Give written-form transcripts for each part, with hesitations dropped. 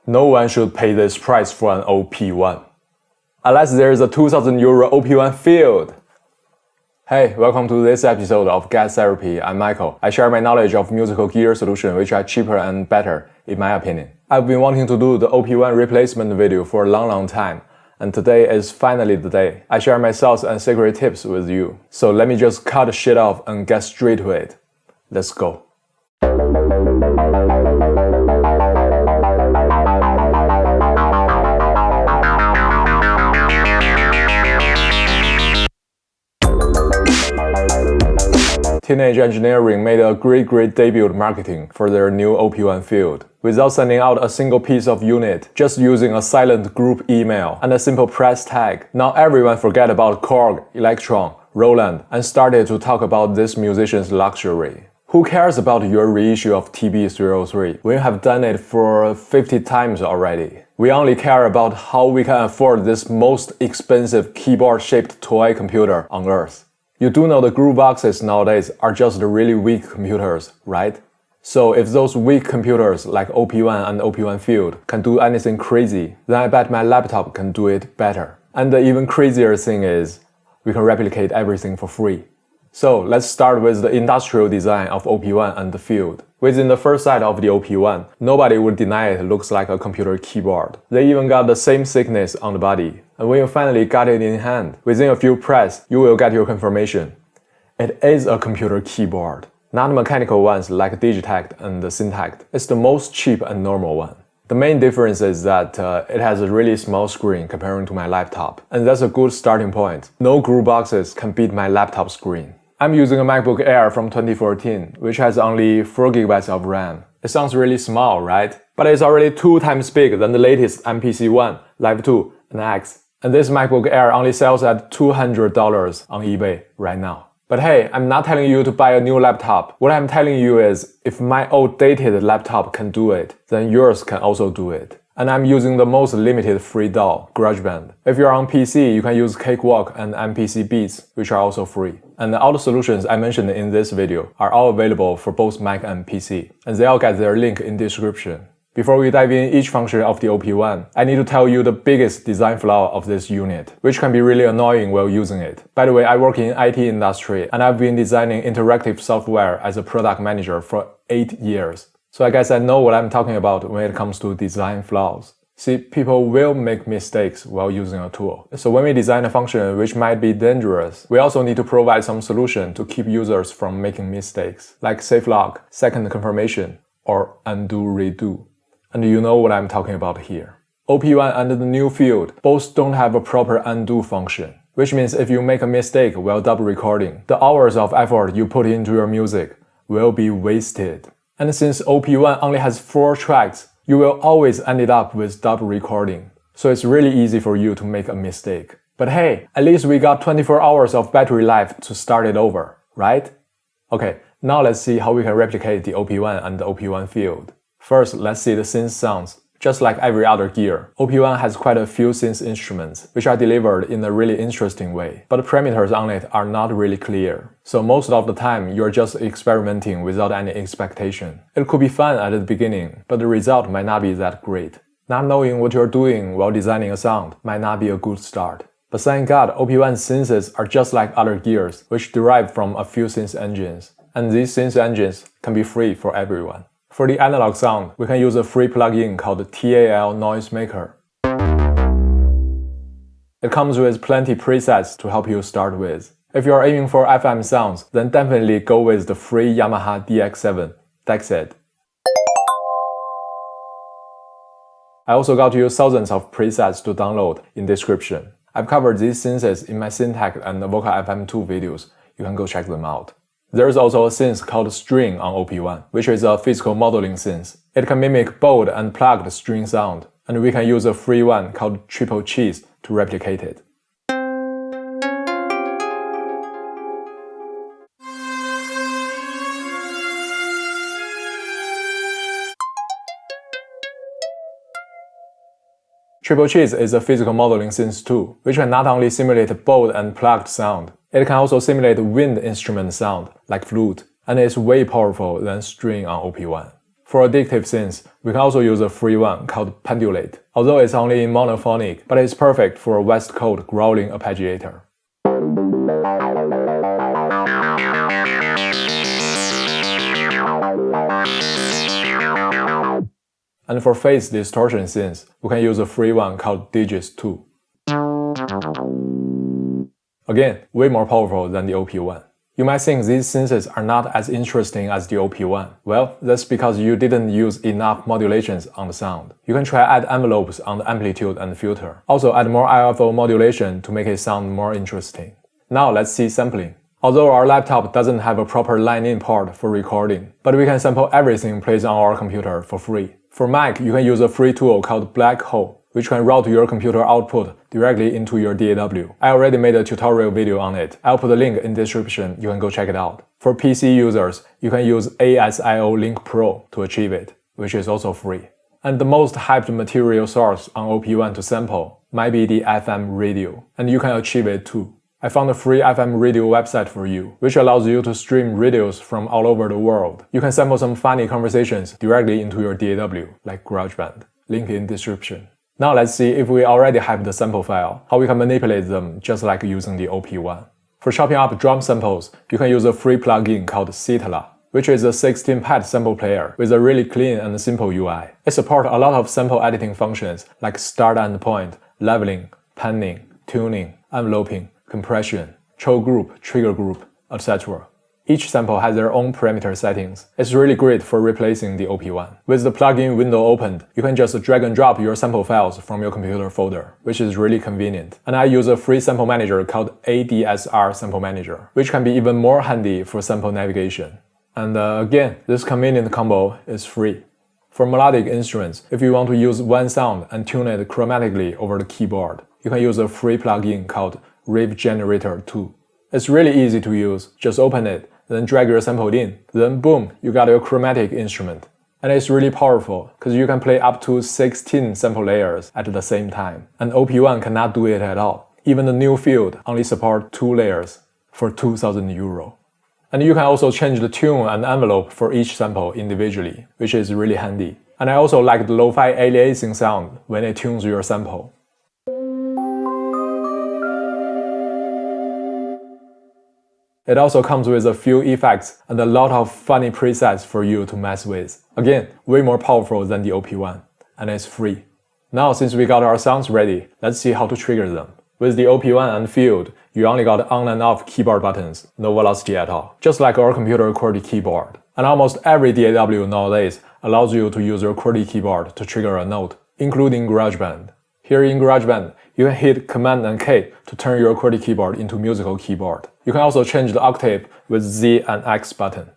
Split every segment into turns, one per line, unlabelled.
No one should pay this price for an OP-1. Unless there's a 2,000 euro OP-1 field. Hey, welcome to this episode of Gas Therapy. I'm Michael. I share my knowledge of musical gear solutions which are cheaper and better, in my opinion. I've been wanting to do the OP-1 replacement video for a long time. And today is finally the day. I share my thoughts and secret tips with you. So let me just cut the shit off and get straight to it. Let's go. Teenage Engineering made a great debut marketing for their new OP-1 field. Without sending out a single piece of unit, just using a silent group email and a simple press tag. Now everyone forget about Korg, Electron, Roland, and started to talk about this musician's luxury. Who cares about your reissue of TB303 when you have done it for 50 times already? We only care about how we can afford this most expensive keyboard-shaped toy computer on Earth. You do know the Grooveboxes nowadays are just really weak computers, right? So if those weak computers like OP-1 and OP-1 Field can do anything crazy, then I bet my laptop can do it better. And the even crazier thing is, we can replicate everything for free. So let's start with the industrial design of OP-1 and the Field. Within the first side of the OP-1, nobody would deny it looks like a computer keyboard. They even got the same thickness on the body. And when you finally got it in hand, within a few presses, you will get your confirmation. It is a computer keyboard. Not mechanical ones like Digitect and Synth. It's the most cheap and normal one. The main difference is that it has a really small screen comparing to my laptop. And that's a good starting point. No Grooveboxes can beat my laptop screen. I'm using a MacBook Air from 2014, which has only 4GB of RAM. It sounds really small, right? But it's already 2 times bigger than the latest MPC-1, Live 2, and X. And this MacBook Air only sells at $200 on eBay right now. But hey, I'm not telling you to buy a new laptop. What I'm telling you is, if my old dated laptop can do it, then yours can also do it. And I'm using the most limited free DAW, GarageBand. If you're on PC, you can use Cakewalk and MPC Beats, which are also free. And all the solutions I mentioned in this video are all available for both Mac and PC. And they all get their link in description. Before we dive in each function of the OP-1, I need to tell you the biggest design flaw of this unit, which can be really annoying while using it. By the way, I work in IT industry, and I've been designing interactive software as a product manager for 8 years. So I guess I know what I'm talking about when it comes to design flaws. See, people will make mistakes while using a tool. So when we design a function which might be dangerous, we also need to provide some solution to keep users from making mistakes, like safe lock, second confirmation, or undo redo. And you know what I'm talking about here. OP-1 and the new field both don't have a proper undo function, which means if you make a mistake while double recording, the hours of effort you put into your music will be wasted. And since OP-1 only has 4 tracks, you will always end up with double recording. So it's really easy for you to make a mistake. But hey, at least we got 24 hours of battery life to start it over, right? Okay, now let's see how we can replicate the OP-1 and the OP-1 field. First, let's see the synth sounds. Just like every other gear, OP-1 has quite a few synth instruments, which are delivered in a really interesting way, but the parameters on it are not really clear. So most of the time, you're just experimenting without any expectation. It could be fun at the beginning, but the result might not be that great. Not knowing what you're doing while designing a sound might not be a good start. But thank God, OP-1 synths are just like other gears, which derive from a few synth engines. And these synth engines can be free for everyone. For the analog sound, we can use a free plugin called TAL Noisemaker. It comes with plenty presets to help you start with. If you are aiming for FM sounds, then definitely go with the free Yamaha DX7. That's it. I also got you thousands of presets to download in description. I've covered these synths in my Synth and Vocal FM2 videos. You can go check them out. There's also a synth called string on OP-1, which is a physical modeling synth. It can mimic bowed and plugged string sound, and we can use a free one called Triple Cheese to replicate it. Triple Cheese is a physical modeling synth too, which can not only simulate bowed and plugged sound, it can also simulate wind instrument sound, like flute, and is way powerful than string on OP-1. For addictive synths, we can also use a free one called Pendulate. Although it's only in monophonic, but it's perfect for a West Coast growling arpeggiator. And for phase distortion synths, we can use a free one called Digits 2. Again, way more powerful than the OP-1. You might think these synths are not as interesting as the OP-1. Well, that's because you didn't use enough modulations on the sound. You can try add envelopes on the amplitude and filter. Also add more IFO modulation to make it sound more interesting. Now let's see sampling. Although our laptop doesn't have a proper line-in port for recording, but we can sample everything placed on our computer for free. For Mac, you can use a free tool called Black Hole, which can route your computer output directly into your DAW. I already made a tutorial video on it. I'll put a link in the description, you can go check it out. For PC users, you can use ASIO Link Pro to achieve it, which is also free. And the most hyped material source on OP-1 to sample might be the FM radio, and you can achieve it too. I found a free FM radio website for you, which allows you to stream radios from all over the world. You can sample some funny conversations directly into your DAW, like GarageBand. Link in description. Now let's see if we already have the sample file, how we can manipulate them just like using the OP-1. For chopping up drum samples, you can use a free plugin called Synth, which is a 16-pad sample player with a really clean and simple UI. It supports a lot of sample editing functions like start and point, leveling, panning, tuning, enveloping, compression, choke group, trigger group, etc. Each sample has their own parameter settings. It's really great for replacing the OP-1. With the plugin window opened, you can just drag and drop your sample files from your computer folder, which is really convenient. And I use a free sample manager called AASamplePlayer, which can be even more handy for sample navigation. And again, this convenient combo is free. For melodic instruments, if you want to use one sound and tune it chromatically over the keyboard, you can use a free plugin called Wavegenerator 2. It's really easy to use. Just open it, then drag your sample in, then boom, you got your chromatic instrument. And it's really powerful, because you can play up to 16 sample layers at the same time. And OP-1 cannot do it at all. Even the new field only supports 2 layers for €2,000. And you can also change the tune and envelope for each sample individually, which is really handy. And I also like the lo-fi aliasing sound when it tunes your sample. It also comes with a few effects and a lot of funny presets for you to mess with. Again, way more powerful than the OP-1, and it's free. Now since we got our sounds ready, let's see how to trigger them. With the OP-1 and field, you only got on and off keyboard buttons, no velocity at all, just like our computer QWERTY keyboard. And almost every DAW nowadays allows you to use your QWERTY keyboard to trigger a note, including GarageBand. Here in GarageBand, you can hit Command and K to turn your QWERTY keyboard into musical keyboard. You can also change the octave with Z and X button.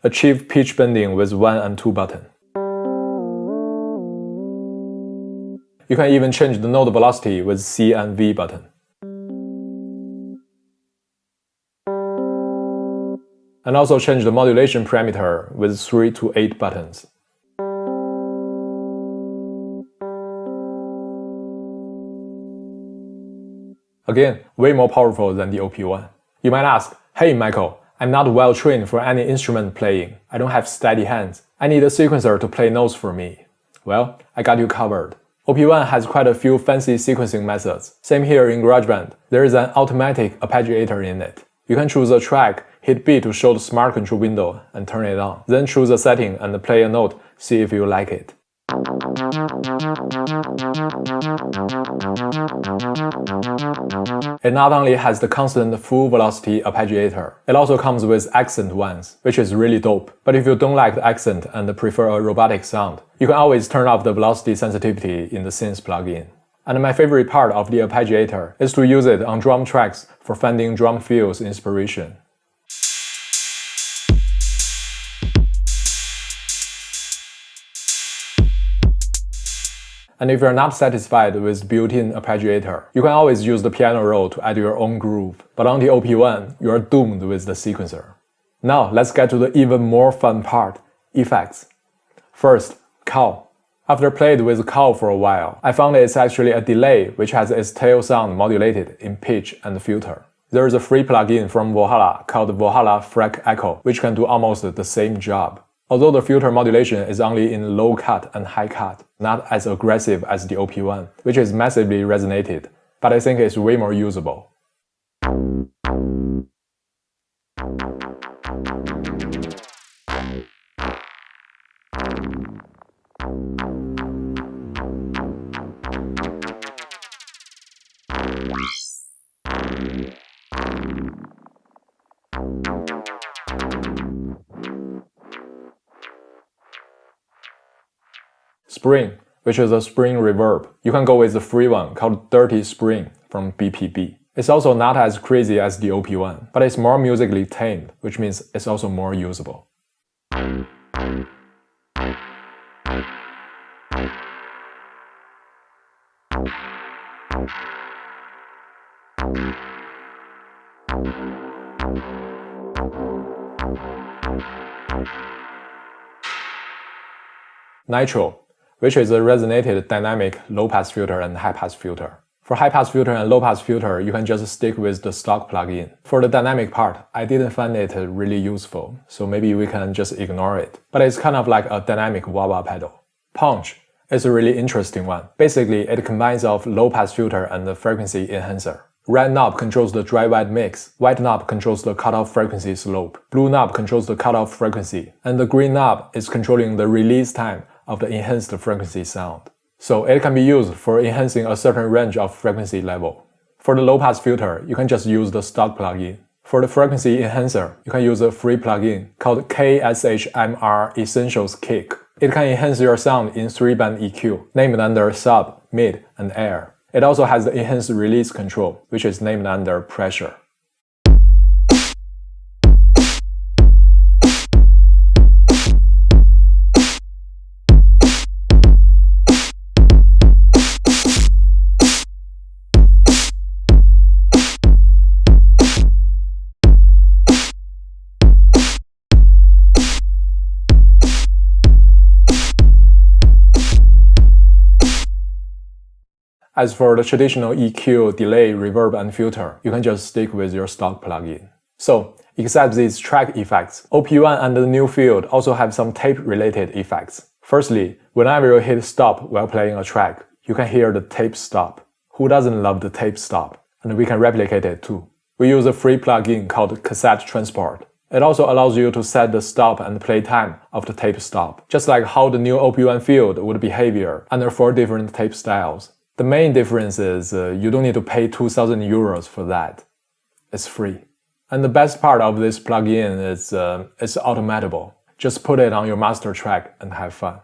Achieve pitch bending with 1 and 2 button. You can even change the note velocity with C and V button. And also change the modulation parameter with 3 to 8 buttons. Again, way more powerful than the OP-1. You might ask, hey Michael, I'm not well trained for any instrument playing. I don't have steady hands. I need a sequencer to play notes for me. Well, I got you covered. OP-1 has quite a few fancy sequencing methods. Same here in GarageBand. There is an automatic arpeggiator in it. You can choose a track, hit B to show the smart control window and turn it on. Then choose a setting and play a note, see if you like it. It not only has the constant full velocity arpeggiator, it also comes with accent ones, which is really dope. But if you don't like the accent and prefer a robotic sound, you can always turn off the velocity sensitivity in the Synth plugin. And my favorite part of the arpeggiator is to use it on drum tracks for finding drum fills inspiration. And if you're not satisfied with built-in arpeggiator, you can always use the piano roll to add your own groove. But on the OP-1, you are doomed with the sequencer. Now let's get to the even more fun part, effects. First, call. After played with call for a while, I found it's actually a delay which has its tail sound modulated in pitch and filter. There is a free plugin from Valhalla called Valhalla FRAC Echo, which can do almost the same job. Although the filter modulation is only in low cut and high cut, not as aggressive as the OP-1, which is massively resonated, but I think it's way more usable. Spring, which is a spring reverb. You can go with the free one called Dirty Spring from BPB. It's also not as crazy as the OP-1, but it's more musically tamed, which means it's also more usable. Nitro, which is a resonated dynamic low-pass filter and high-pass filter. For high-pass filter and low-pass filter, you can just stick with the stock plugin. For the dynamic part, I didn't find it really useful, so maybe we can just ignore it. But it's kind of like a dynamic wah-wah pedal. Punch is a really interesting one. Basically, it combines of low-pass filter and the frequency enhancer. Red knob controls the dry-wet mix, white knob controls the cutoff frequency slope, blue knob controls the cutoff frequency, and the green knob is controlling the release time of the enhanced frequency sound. So it can be used for enhancing a certain range of frequency level. For the low-pass filter, you can just use the stock plugin. For the frequency enhancer, you can use a free plugin called AASamplePlayer Essentials Kick. It can enhance your sound in 3-band EQ, named under sub, mid, and air. It also has the enhanced release control, which is named under pressure. As for the traditional EQ, delay, reverb, and filter, you can just stick with your stock plugin. So, except these track effects, OP-1 and the new field also have some tape-related effects. Firstly, whenever you hit stop while playing a track, you can hear the tape stop. Who doesn't love the tape stop? And we can replicate it too. We use a free plugin called Cassette Transport. It also allows you to set the stop and play time of the tape stop, just like how the new OP-1 field would behave under 4 different tape styles. The main difference is you don't need to pay 2,000 euros for that. It's free. And the best part of this plugin is it's automatable. Just put it on your master track and have fun.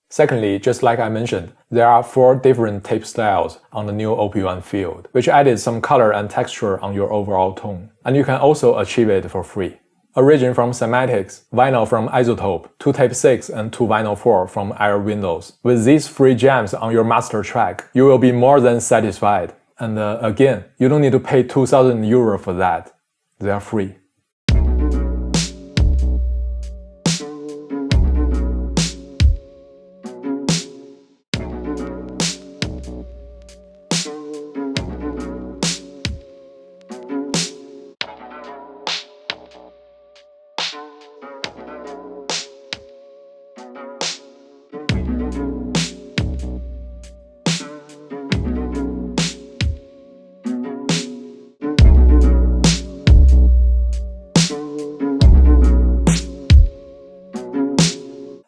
Secondly, just like I mentioned, there are 4 different tape styles on the new OP-1 field, which added some color and texture on your overall tone. And you can also achieve it for free. Origin from Cymatics, vinyl from iZotope, 2 tape 6 and 2 vinyl 4 from Air Windows. With these free gems on your master track, you will be more than satisfied. And again, you don't need to pay 2,000 euro for that. They are free.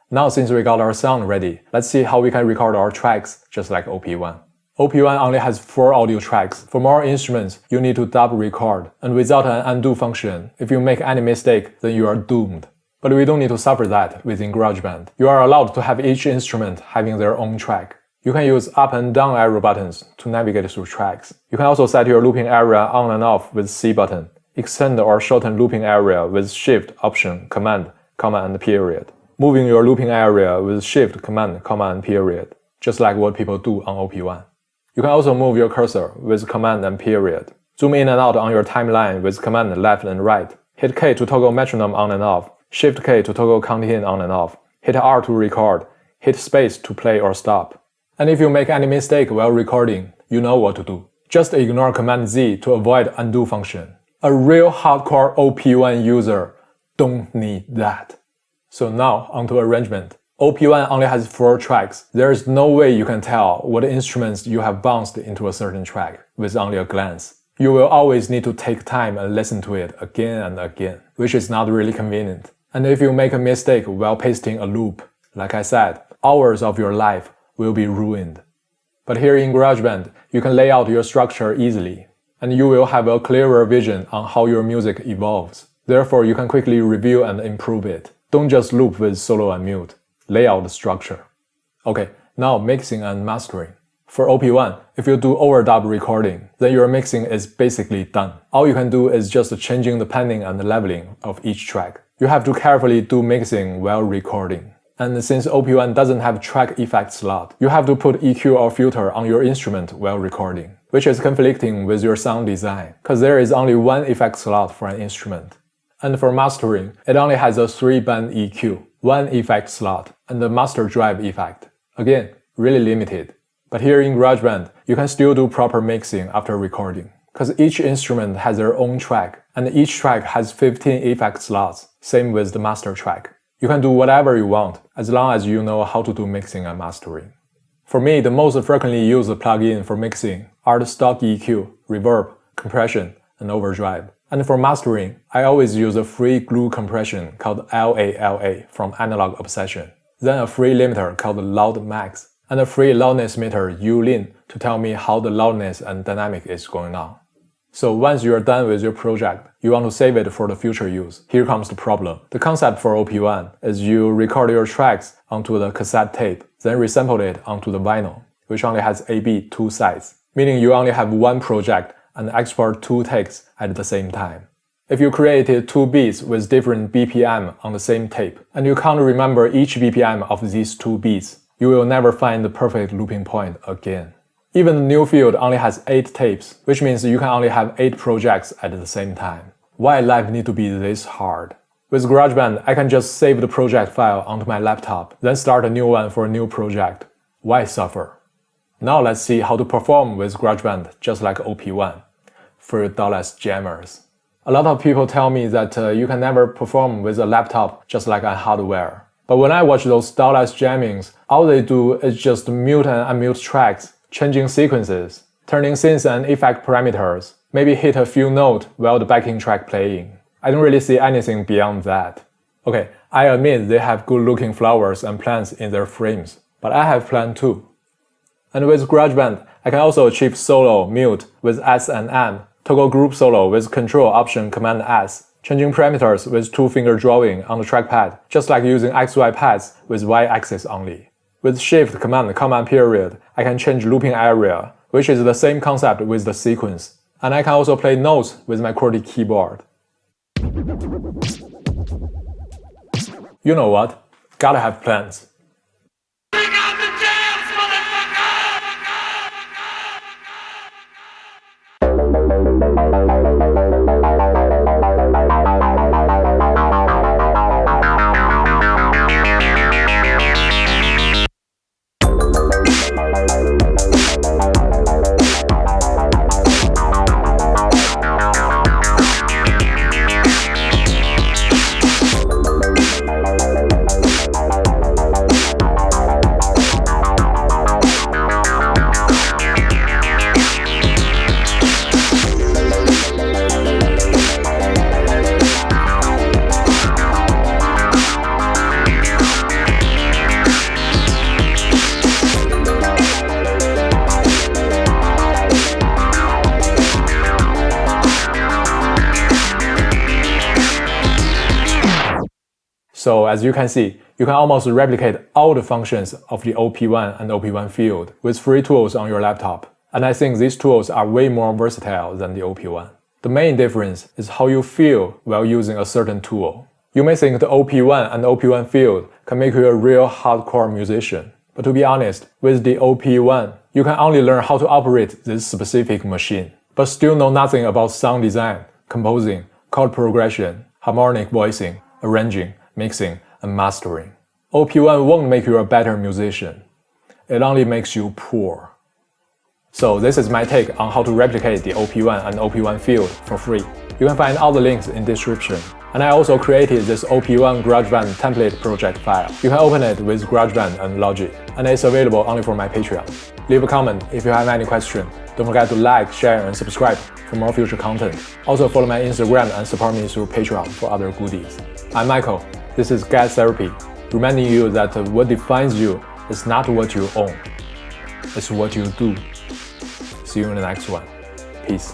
Now since we got our sound ready, let's see how we can record our tracks just like OP-1. OP-1 only has 4 audio tracks. For more instruments, you need to double record, and without an undo function, if you make any mistake, then you are doomed. But we don't need to suffer that within GarageBand. You are allowed to have each instrument having their own track. You can use up and down arrow buttons to navigate through tracks. You can also set your looping area on and off with C button, extend or shorten looping area with Shift, Option, Command, comma and period. Moving your looping area with Shift, Command, comma and period, just like what people do on OP-1. You can also move your cursor with Command and period. Zoom in and out on your timeline with command left and right. Hit K to toggle metronome on and off. Shift K to toggle content on and off. Hit R to record. Hit space to play or stop. And if you make any mistake while recording, you know what to do. Just ignore Command Z to avoid undo function. A real hardcore OP-1 user don't need that. So now onto arrangement. OP-1 only has 4 tracks. There is no way you can tell what instruments you have bounced into a certain track with only a glance. You will always need to take time and listen to it again and again, which is not really convenient. And if you make a mistake while pasting a loop, like I said, hours of your life will be ruined. But here in GarageBand, you can lay out your structure easily, and you will have a clearer vision on how your music evolves. Therefore, you can quickly review and improve it. Don't just loop with solo and mute. Lay out the structure. Okay, now mixing and mastering. For OP-1, if you do overdub recording, then your mixing is basically done. All you can do is just changing the panning and leveling of each track. You have to carefully do mixing while recording. And since OP-1 doesn't have track effect slot, you have to put EQ or filter on your instrument while recording, which is conflicting with your sound design, because there is only one effect slot for an instrument. And for mastering, it only has a 3-band EQ, 1 effect slot, and the master drive effect. Again, really limited. But here in GarageBand, you can still do proper mixing after recording, because each instrument has their own track, and each track has 15 effect slots, same with the master track. You can do whatever you want, as long as you know how to do mixing and mastering. For me, the most frequently used plugin for mixing are the stock EQ, reverb, compression, and overdrive. And for mastering, I always use a free glue compression called LALA from Analog Obsession, then a free limiter called Loud Max, and a free loudness meter ULIN to tell me how the loudness and dynamic is going on. So once you are done with your project, you want to save it for the future use. Here comes the problem. The concept for OP-1 is you record your tracks onto the cassette tape, then resample it onto the vinyl, which only has A/B 2 sides, meaning you only have one project and export 2 takes at the same time. If you created 2 beats with different BPM on the same tape, and you can't remember each BPM of these 2 beats, you will never find the perfect looping point again. Even the new field only has 8 tapes, which means you can only have 8 projects at the same time. Why life need to be this hard? With GarageBand, I can just save the project file onto my laptop, then start a new one for a new project. Why suffer? Now let's see how to perform with GarageBand just like OP-1. For you Dallas jammers. A lot of people tell me that you can never perform with a laptop just like on hardware. But when I watch those Dallas jammings, all they do is just mute and unmute tracks, changing sequences, turning synth and effect parameters, maybe hit a few notes while the backing track playing. I don't really see anything beyond that. Okay, I admit they have good looking flowers and plants in their frames, but I have plants too. And with GarageBand, I can also achieve solo, mute with S and M, toggle group solo with Control Option Command S, changing parameters with 2-finger drawing on the trackpad, just like using XY pads with Y-axis only. With Shift Command, Period, I can change looping area, which is the same concept with the sequence. And I can also play notes with my QWERTY keyboard. You know what? Gotta have plans. So as you can see, you can almost replicate all the functions of the OP-1 and OP-1 field with free tools on your laptop. And I think these tools are way more versatile than the OP-1. The main difference is how you feel while using a certain tool. You may think the OP-1 and OP-1 field can make you a real hardcore musician. But to be honest, with the OP-1, you can only learn how to operate this specific machine. but still know nothing about sound design, composing, chord progression, harmonic voicing, arranging, mixing, and mastering. OP-1 won't make you a better musician. It only makes you poor. So this is my take on how to replicate the OP-1 and OP-1 field for free. You can find all the links in description. And I also created this OP-1 GarageBand template project file. You can open it with GarageBand and Logic, and it's available only for my Patreon. Leave a comment if you have any question. Don't forget to like, share, and subscribe for more future content. Also follow my Instagram and support me through Patreon for other goodies. I'm Michael. This is Get Therapy, reminding you that what defines you is not what you own, it's what you do. See you in the next one. Peace.